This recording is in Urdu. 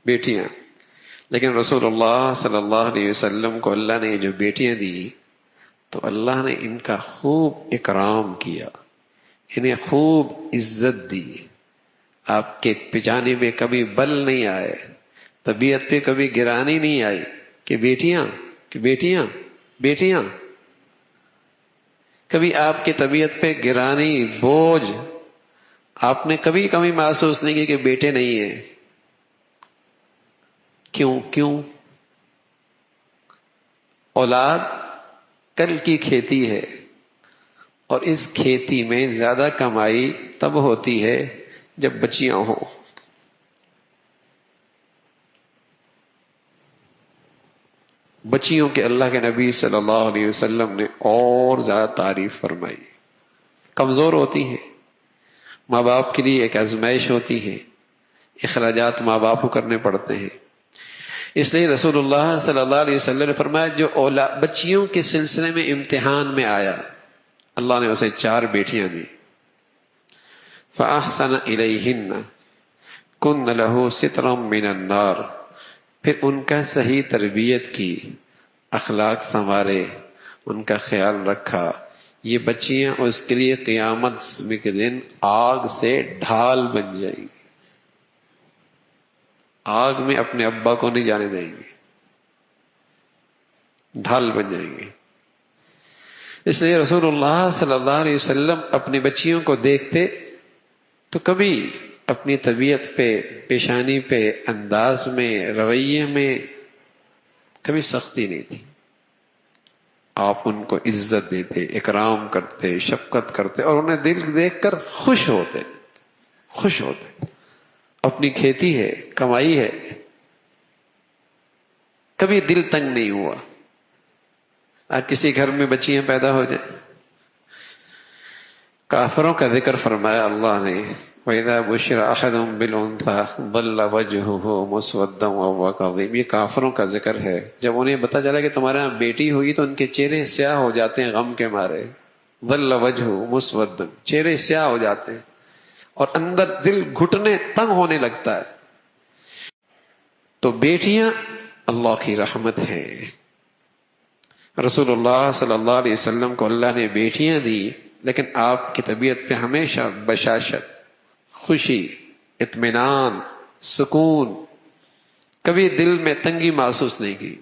بیٹیاں. لیکن رسول اللہ صلی اللہ علیہ وسلم کو اللہ نے جو بیٹیاں دی تو اللہ نے ان کا خوب اکرام کیا، انہیں خوب عزت دی. آپ کے پجانے میں کبھی بل نہیں آئے، طبیعت پہ کبھی گرانی نہیں آئی کہ بیٹیاں کہ بیٹیاں بیٹیاں. کبھی آپ کی طبیعت پہ گرانی، بوجھ آپ نے کبھی کبھی محسوس نہیں کی کہ بیٹے نہیں ہیں. کیوں؟ اولاد کل کی کھیتی ہے، اور اس کھیتی میں زیادہ کمائی تب ہوتی ہے جب بچیاں ہوں. بچیوں کے اللہ کے نبی صلی اللہ علیہ وسلم نے اور زیادہ تعریف فرمائی. کمزور ہوتی ہیں، ماں باپ کے لیے ایک آزمائش ہوتی ہے، اخراجات ماں باپ کو کرنے پڑتے ہیں. اس لیے رسول اللہ صلی اللہ علیہ وسلم نے فرمایا جو بچیوں کے سلسلے میں امتحان میں آیا، اللہ نے اسے 4 بیٹیاں دی. فَأَحْسَنَ إِلَيْهِنَّ كُنَّ لَهُ سِتْرًا مِّنَ النَّارِ، پھر ان کا صحیح تربیت کی، اخلاق سنوارے، ان کا خیال رکھا. یہ بچیاں اس کے لیے قیامت کے دن آگ سے ڈھال بن جائیں گی. آگ میں اپنے ابا کو نہیں جانے دیں گے، ڈھال بن جائیں گے. اس لیے رسول اللہ صلی اللہ علیہ وسلم اپنی بچیوں کو دیکھتے تو کبھی اپنی طبیعت پہ، پیشانی پہ، انداز میں، رویے میں کبھی سختی نہیں تھی. آپ ان کو عزت دیتے، اکرام کرتے، شفقت کرتے، اور انہیں دل دیکھ کر خوش ہوتے. اپنی کھیتی ہے، کمائی ہے، کبھی دل تنگ نہیں ہوا. آج کسی گھر میں بچیاں پیدا ہو جائیں، کافروں کا ذکر فرمایا اللہ نے، وَإِذَا بُشِّرَ أَحَدٌ بِالْأُنثَىٰ ظَلَّ وَجْهُهُ مُسْوَدًّا وَهُوَ كَظِيمٌ. یہ کافروں کا ذکر ہے. جب انہیں پتہ چلا کہ تمہارے یہاں بیٹی ہوئی تو ان کے چہرے سیاہ ہو جاتے ہیں غم کے مارے. ظَلَّ وَجْهُهُ مُسْوَدًّا، چہرے سیاہ ہو جاتے ہیں اور اندر دل گھٹنے تنگ ہونے لگتا ہے. تو بیٹیاں اللہ کی رحمت ہے. رسول اللہ صلی اللہ علیہ وسلم کو اللہ نے بیٹیاں دی، لیکن آپ کی طبیعت پہ ہمیشہ بشاشت، خوشی، اطمینان، سکون، کبھی دل میں تنگی محسوس نہیں کی.